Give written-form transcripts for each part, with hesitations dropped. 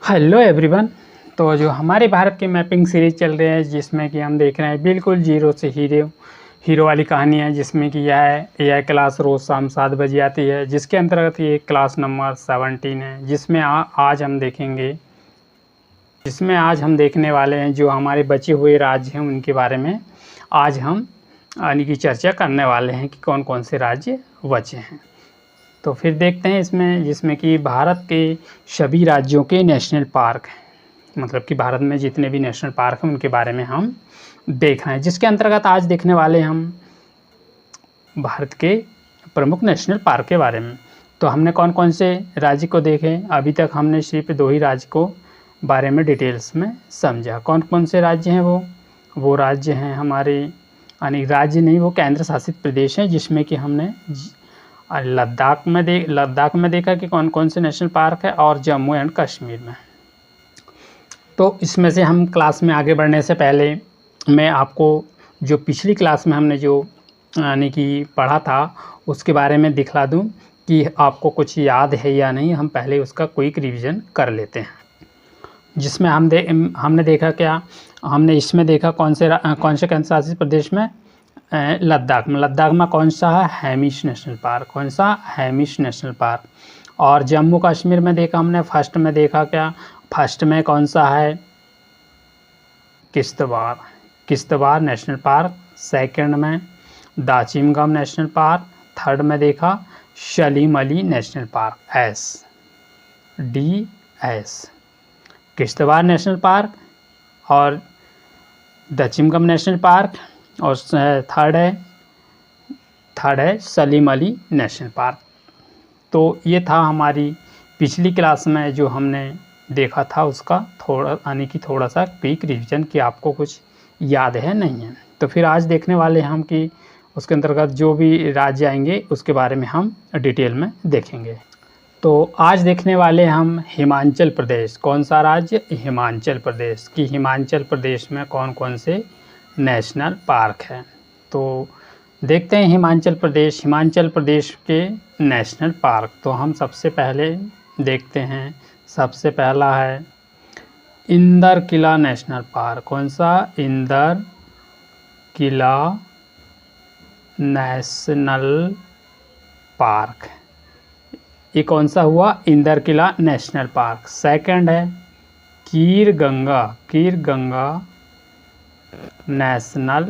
Hello everyone. तो जो हमारे भारत की मैपिंग सीरीज़ चल रही है जिसमें कि हम देख रहे हैं बिल्कुल जीरो से हीरो वाली कहानी है, जिसमें कि यह एआई क्लास रोज़ शाम 7 बजे आती है, जिसके अंतर्गत ये क्लास नंबर 17 है, जिसमें आज हम देखने वाले हैं जो हमारे बचे हुए राज्य हैं उनके बारे में। आज हम यानी कि चर्चा करने वाले हैं कि कौन कौन से राज्य बचे हैं। तो फिर देखते हैं इसमें, जिसमें कि भारत के सभी राज्यों के नेशनल पार्क हैं, मतलब कि भारत में जितने भी नेशनल पार्क हैं उनके बारे में हम देख रहे हैं। जिसके अंतर्गत आज देखने वाले हम भारत के प्रमुख नेशनल पार्क के बारे में। तो हमने कौन कौन से राज्य को देखे, अभी तक हमने सिर्फ 2 ही राज्य को बारे में डिटेल्स में समझा। कौन कौन से राज्य हैं वो राज्य हैं हमारे, यानी राज्य नहीं, वो केंद्र शासित प्रदेश हैं, जिसमें कि हमने लद्दाख में देखा कि कौन कौन से नेशनल पार्क है, और जम्मू एंड कश्मीर में। तो इसमें से हम क्लास में आगे बढ़ने से पहले मैं आपको जो पिछली क्लास में हमने जो यानी कि पढ़ा था उसके बारे में दिखला दूं कि आपको कुछ याद है या नहीं। हम पहले उसका क्विक रिवीजन कर लेते हैं। जिसमें हमने देखा क्या, हमने इसमें देखा कौन से केंद्र शासित प्रदेश में, लद्दाख में कौन सा है, हेमिश नेशनल पार्क। कौन सा, हेमिश नेशनल पार्क। और जम्मू कश्मीर में देखा हमने, फर्स्ट में देखा क्या, फर्स्ट में कौन सा है, किश्तवाड़ नेशनल पार्क। सेकंड में दाचिमगम नेशनल पार्क। थर्ड में देखा Salim Ali national park, SDS, Kishtwar national park और दाचिमगम नेशनल पार्क। और थर्ड है सलीम अली नेशनल पार्क। तो ये था हमारी पिछली क्लास में जो हमने देखा था, उसका थोड़ा सा क्विक रिवीजन कि आपको कुछ याद है नहीं है। तो फिर आज देखने वाले हैं हम कि उसके अंतर्गत जो भी राज्य आएंगे उसके बारे में हम डिटेल में देखेंगे। तो आज देखने वाले हम हिमाचल प्रदेश। कौन सा राज्य, हिमाचल प्रदेश। कि हिमाचल प्रदेश में कौन कौन से नेशनल पार्क हैं। तो देखते हैं हिमाचल प्रदेश के नेशनल पार्क। तो हम सबसे पहले देखते हैं, सबसे पहला है इंदर किला नेशनल पार्क। कौन सा, इंदर किला नेशनल पार्क। ये कौन सा हुआ, इंदर किला नेशनल पार्क। सेकंड है कीर गंगा नेशनल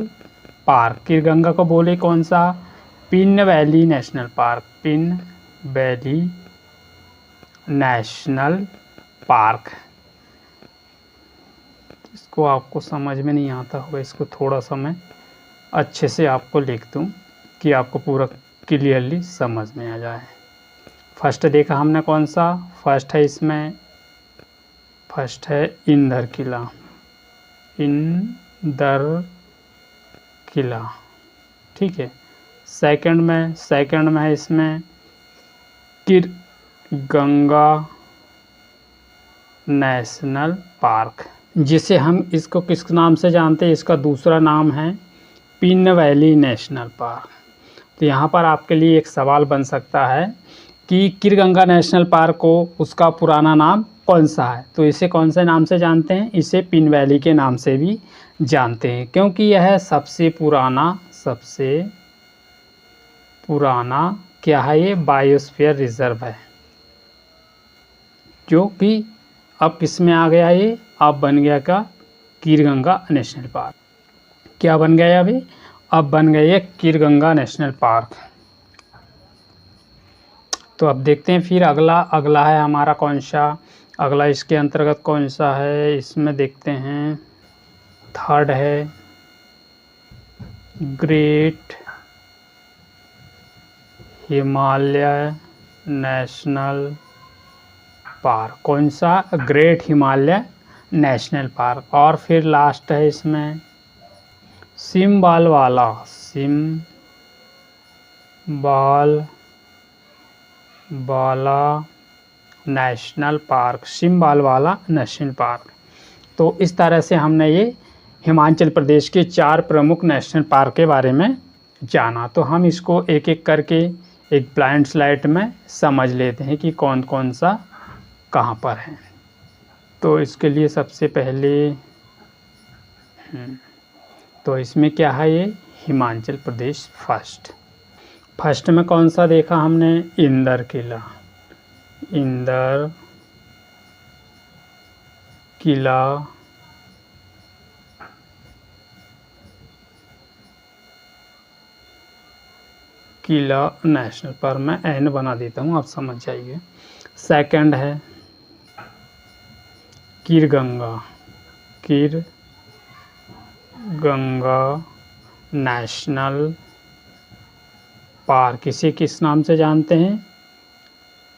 पार्क। कीर गंगा को बोले कौन सा, pin valley national park. Pin valley national park. इसको आपको समझ में नहीं आता होगा, इसको थोड़ा सा मैं अच्छे से आपको लिख दूं कि आपको पूरा क्लियरली समझ में आ जाए। फर्स्ट देखा हमने कौन सा, फर्स्ट है इंदर किला, ठीक है। सेकंड में है इसमें कीर गंगा नेशनल पार्क, जिसे हम इसको किस नाम से जानते हैं, इसका दूसरा नाम है पिन वैली नेशनल पार्क। तो यहाँ पर आपके लिए एक सवाल बन सकता है कि कीर गंगा नेशनल पार्क को उसका पुराना नाम कौन सा है। तो इसे कौन से नाम से जानते हैं, इसे पिन वैली के नाम से भी जानते हैं, क्योंकि यह सबसे पुराना क्या है, ये बायोस्फीयर रिजर्व है, जो कि अब किस में आ गया, ये अब बन गया का कीर गंगा नेशनल पार्क। क्या बन गया अभी, अब बन गया ये कीर गंगा नेशनल पार्क। तो अब देखते हैं फिर अगला है हमारा कौन सा, अगला इसके अंतर्गत कौन सा है, इसमें देखते हैं थर्ड है ग्रेट हिमालय नेशनल पार्क। कौन सा, ग्रेट हिमालय नेशनल पार्क। और फिर लास्ट है इसमें सिम्बालवाला नेशनल पार्क, सिम्बालवाला नेशनल पार्क। तो इस तरह से हमने ये हिमाचल प्रदेश के 4 प्रमुख नेशनल पार्क के बारे में जाना। तो हम इसको एक एक करके एक ब्लाइंड स्लाइड में समझ लेते हैं कि कौन कौन सा कहाँ पर है। तो इसके लिए सबसे पहले तो इसमें क्या है, ये हिमाचल प्रदेश फर्स्ट में कौन सा देखा हमने, इंदर किला किला नेशनल पार्क, मैं एन बना देता हूँ, आप समझ जाइए। सेकंड है कीरगंगा नेशनल पार्क, इसे किस नाम से जानते हैं,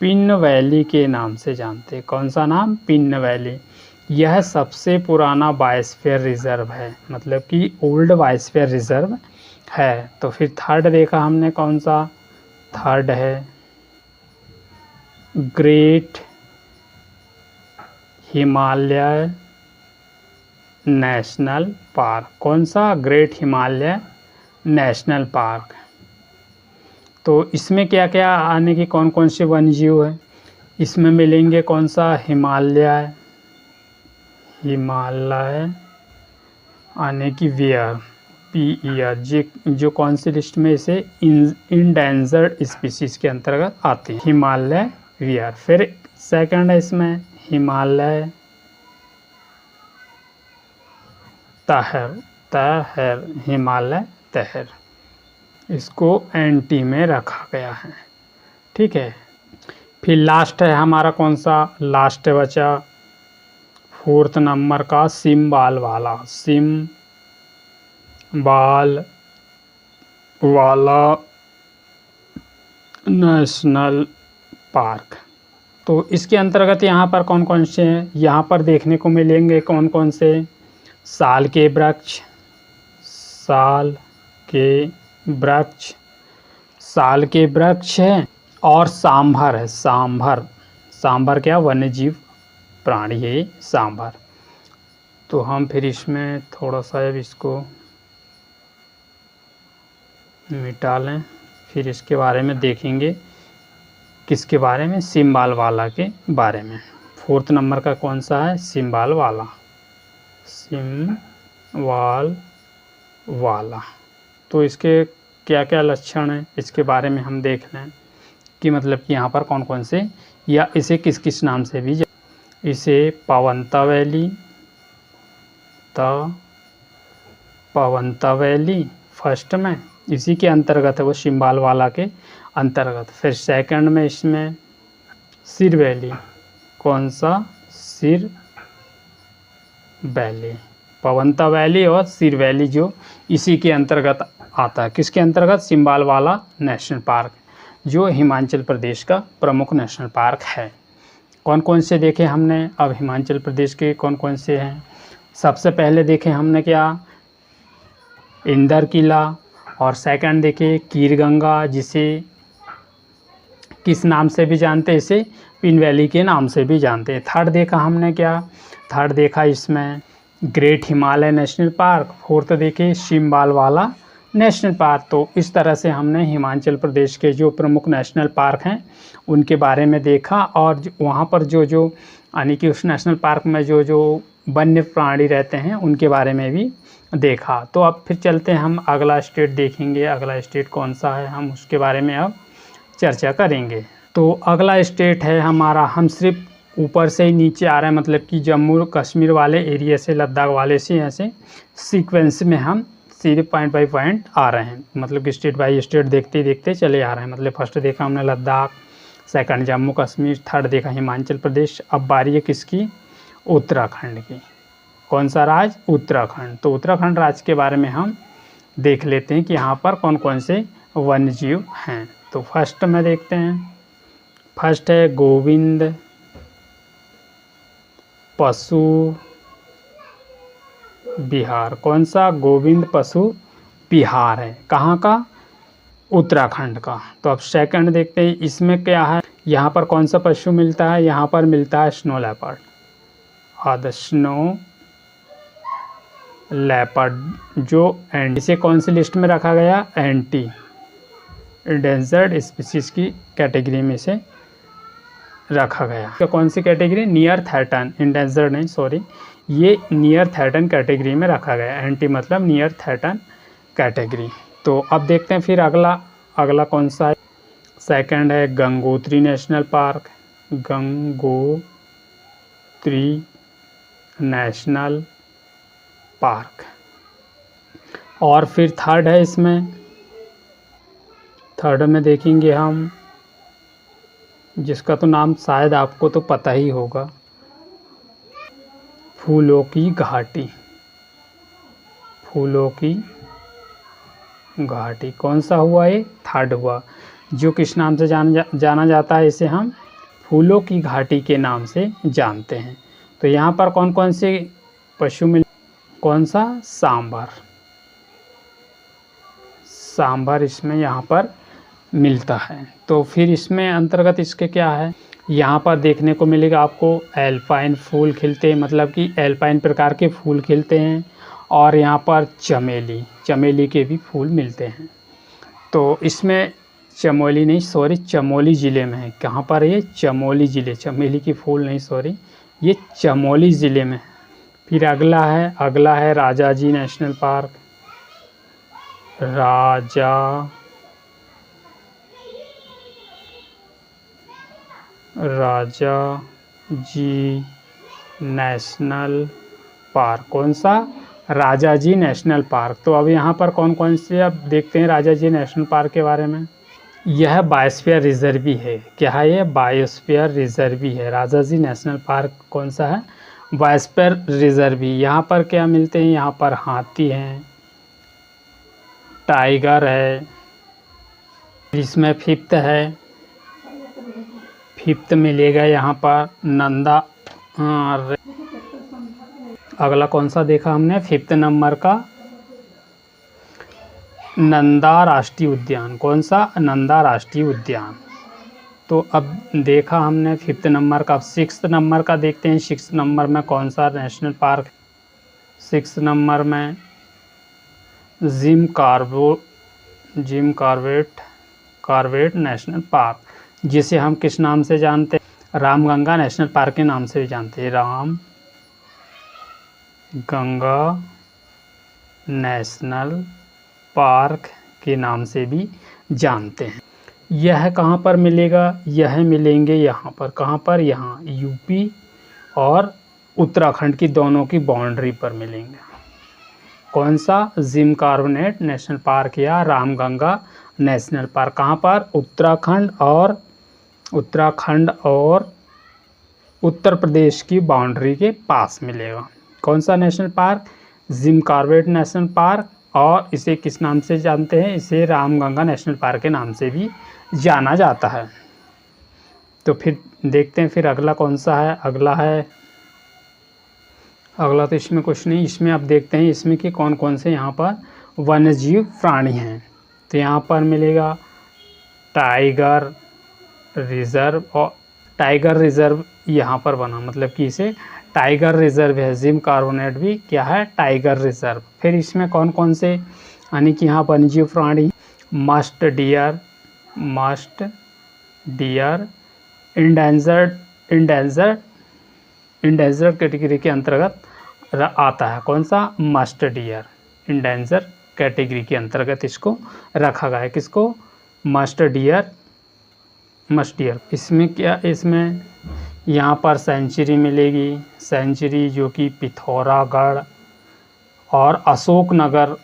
पिन वैली के नाम से जानते हैं। कौन सा नाम, पिन वैली। यह सबसे पुराना बायोस्फीयर रिजर्व है, मतलब कि ओल्ड बायोस्फीयर रिजर्व है। तो फिर थर्ड देखा हमने, कौन सा, थर्ड है ग्रेट हिमालय नेशनल पार्क। कौन सा, ग्रेट हिमालय नेशनल पार्क। तो इसमें क्या क्या आने की, कौन कौन से वन्य जीव है इसमें मिलेंगे, कौन सा, हिमालय आने की वेयर PER, जो कौन सी लिस्ट में इसे इंडेंजर्ड स्पीसीज के अंतर्गत आते हैं, हिमालय वेयर। फिर सेकंड है इसमें हिमालय तहर, इसको NT में रखा गया है, ठीक है। फिर लास्ट है हमारा, कौन सा, लास्ट बचा 4th नंबर का सिम्बाल वाला नेशनल पार्क। तो इसके अंतर्गत यहाँ पर कौन कौन से हैं, यहाँ पर देखने को मिलेंगे कौन कौन से, साल के वृक्ष हैं, और सांभर है, सांभर क्या, वन्य जीव प्राणी है सांभर। तो हम फिर इसमें थोड़ा सा अब इसको मिटा लें, फिर इसके बारे में देखेंगे, किसके बारे में, सिम्बाल वाला के बारे में। 4th नंबर का कौन सा है, सिम्बाल वाला। तो इसके क्या क्या लक्षण हैं, इसके बारे में हम देख लें कि मतलब कि यहाँ पर कौन कौन से, या इसे किस किस नाम से भी, इसे पावंता वैली फर्स्ट में, इसी के अंतर्गत है वो, सिम्बाल वाला के अंतर्गत। फिर सेकंड में इसमें सिर वैली, कौन सा, सिर वैली, पावंता वैली और सिर वैली जो इसी के अंतर्गत आता है, किसके अंतर्गत, सिम्बाल वाला नेशनल पार्क, जो हिमाचल प्रदेश का प्रमुख नेशनल पार्क है। कौन कौन से देखे हमने, अब हिमाचल प्रदेश के कौन कौन से हैं। सबसे पहले देखे हमने क्या, इंदर किला, और सेकंड देखे कीरगंगा, जिसे किस नाम से भी जानते हैं, इसे पिन वैली के नाम से भी जानते हैं। थर्ड देखा हमने क्या, थर्ड देखा इसमें great Himalaya national park. Fourth देखे सिम्बाल वाला नेशनल पार्क। तो इस तरह से हमने हिमाचल प्रदेश के जो प्रमुख नेशनल पार्क हैं उनके बारे में देखा, और वहाँ पर जो यानी कि उस नेशनल पार्क में जो वन्य प्राणी रहते हैं उनके बारे में भी देखा। तो अब फिर चलते हैं, हम अगला स्टेट देखेंगे, अगला स्टेट कौन सा है, हम उसके बारे में अब चर्चा करेंगे। तो अगला स्टेट है हमारा, हम सिर्फ ऊपर से ही नीचे आ रहे हैं, मतलब कि जम्मू कश्मीर वाले एरिया से, लद्दाख वाले से, ऐसे सीक्वेंस में हम सीधे पॉइंट बाई पॉइंट आ रहे हैं, मतलब कि स्टेट बाई स्टेट देखते देखते चले आ रहे हैं। मतलब फर्स्ट देखा हमने लद्दाख, सेकंड जम्मू कश्मीर, थर्ड देखा हिमाचल प्रदेश। अब बारी है किसकी, उत्तराखंड की। कौन सा राज्य, उत्तराखंड। तो उत्तराखंड राज्य के बारे में हम देख लेते हैं कि यहाँ पर कौन कौन से वन्य जीव हैं। तो फर्स्ट में देखते हैं, फर्स्ट है गोविंद पशु विहार। कौन सा, गोविंद पशु विहार है, कहाँ का, उत्तराखंड का। तो अब सेकंड देखते हैं, इसमें क्या है, यहाँ पर कौन सा पशु मिलता है, यहाँ पर मिलता है snow leopard, the snow leopard, जो एंड इसे कौन सी लिस्ट में रखा गया, एंटी इंडेंजर्ड स्पीसीज की कैटेगरी में से रखा गया। तो कौन सी कैटेगरी? नियर थ्रेटन, इंडेंजर्ड नहीं, सॉरी, ये नियर थ्रेटन कैटेगरी में रखा गया। एंटी मतलब नियर थ्रेटन कैटेगरी। तो अब देखते हैं फिर अगला कौन सा है। सेकंड है Gangotri national park, Gangotri national park. और फिर थर्ड है, इसमें थर्ड में देखेंगे हम, जिसका तो नाम शायद आपको तो पता ही होगा, फूलों की घाटी। फूलों की घाटी कौन सा हुआ? ये थर्ड हुआ। जो किस नाम से जाना जाता है, इसे हम फूलों की घाटी के नाम से जानते हैं। तो यहाँ पर कौन कौन से पशु मिल, कौन सा? सांभर। सांभर इसमें यहाँ पर मिलता है। तो फिर इसमें अंतर्गत इसके क्या है, यहाँ पर देखने को मिलेगा आपको एल्पाइन फूल खिलते हैं, मतलब कि एल्पाइन प्रकार के फूल खिलते हैं। और यहाँ पर चमेली के भी फूल मिलते हैं। तो इसमें चमोली ज़िले में है। कहाँ पर? ये चमोली ज़िले, चमेली की फूल नहीं, सॉरी, ये चमोली ज़िले में है। फिर अगला है Rajaji national park. Rajaji national park. कौन सा? Rajaji national park. तो अब यहाँ पर कौन कौन से, अब देखते हैं राजाजी नेशनल पार्क के बारे में। यह बायोस्फीयर रिजर्व भी है। क्या है ये? बायोस्फीयर रिजर्व भी है। राजाजी नेशनल पार्क कौन सा है? बायोस्फीयर रिजर्व भी। यहाँ पर क्या मिलते हैं? यहाँ पर हाथी हैं, टाइगर है। इसमें फिफ्थ मिलेगा यहाँ पर नंदा। अगला कौन सा देखा हमने? फिफ्थ नंबर का नंदा राष्ट्रीय उद्यान। कौन सा? नंदा राष्ट्रीय उद्यान। तो अब देखा हमने फिफ्थ नंबर का। सिक्स्थ नंबर का देखते हैं, सिक्स्थ नंबर में कौन सा नेशनल पार्क? सिक्स्थ नंबर में जिम कॉर्बेट नेशनल पार्क, जिसे हम किस नाम से जानते हैं? रामगंगा नेशनल पार्क के नाम से भी जानते हैं। रामगंगा नेशनल पार्क के नाम से भी जानते हैं। यह कहाँ पर मिलेगा? यह मिलेंगे यहाँ पर। कहाँ पर? यहाँ यूपी और उत्तराखंड की दोनों की बाउंड्री पर मिलेंगे। कौन सा? जिम कॉर्बेट नेशनल पार्क या रामगंगा नेशनल पार्क। कहाँ पर? उत्तराखंड और उत्तर प्रदेश की बाउंड्री के पास मिलेगा। कौन सा national park? Jim Corbett national park. और इसे किस नाम से जानते हैं? इसे रामगंगा नेशनल पार्क के नाम से भी जाना जाता है। तो फिर देखते हैं फिर अगला कौन सा है। अगला तो इसमें कुछ नहीं। इसमें अब देखते हैं इसमें कि कौन कौन से यहाँ पर वन्यजीव प्राणी हैं। तो यहाँ पर मिलेगा टाइगर रिजर्व। और टाइगर रिजर्व यहाँ पर बना, मतलब कि इसे टाइगर रिजर्व है। जिम कॉर्बेट भी क्या है? Tiger reserve. फिर इसमें कौन कौन से, यानी कि यहाँ वन्यजीव प्राणी, मस्ट डियर इंडेंजर्ड कैटेगरी के अंतर्गत आता है। कौन सा? मस्ट डियर इंडेंजर कैटेगरी के अंतर्गत इसको रखा गया है। किसको? Musk deer. इसमें क्या? इसमें यहाँ पर सेंचुरी मिलेगी। सेंचुरी जो कि पिथौरागढ़ और अशोकनगर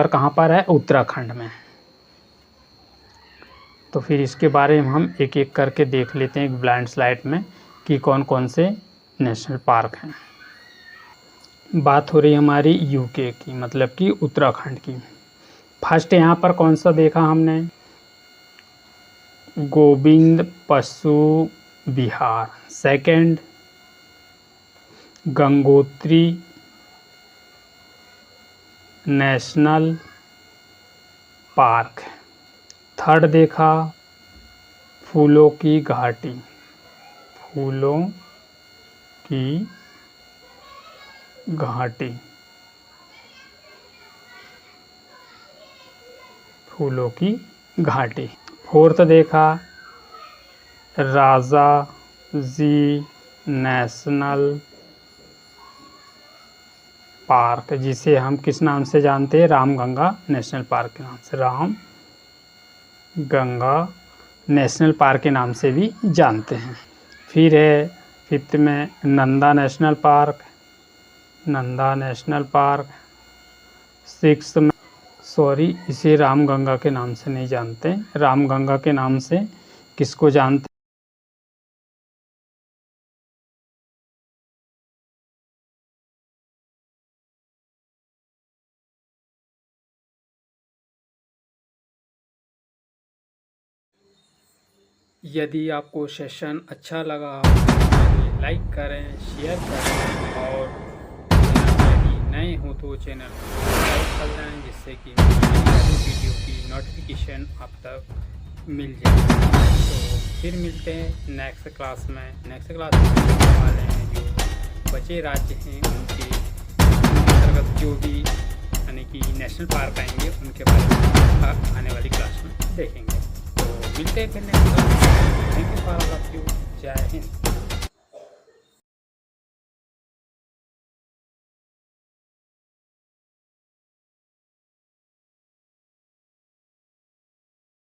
कहाँ पर है? उत्तराखंड में। तो फिर इसके बारे में हम एक एक करके देख लेते हैं एक ब्लाइंड स्लाइड में कि कौन कौन से नेशनल पार्क हैं। बात हो रही हमारी यूके की, मतलब कि उत्तराखंड की। फर्स्ट यहाँ पर कौन सा देखा हमने? Govind Pashu Vihar. Second Gangotri national park. Third देखा फूलों की घाटी। फोर्थ देखा राजा जी नेशनल पार्क, जिसे हम किस नाम से जानते हैं? रामगंगा नेशनल पार्क के नाम से, रामगंगा नेशनल पार्क के नाम से भी जानते हैं। फिर है 5th में Nanda national park, Nanda national park. 6th में इसे रामगंगा के नाम से नहीं जानते, रामगंगा के नाम से किसको जानते? यदि आपको सेशन अच्छा लगा तो लाइक करें, शेयर करें और यदि नए हो तो चैनल को सब्सक्राइब कर लें, जिससे कि वीडियो की नोटिफिकेशन आप तक मिल जाए। तो फिर मिलते हैं नेक्स्ट क्लास में। नेक्स्ट क्लास में देखने वाले हैं जो बचे राज्य हैं उनके अंतर्गत जो भी यानी कि नेशनल पार्क आएंगे उनके बारे में आने वाली क्लास में देखेंगे। तो मिलते हैं फिर next class. Thank you for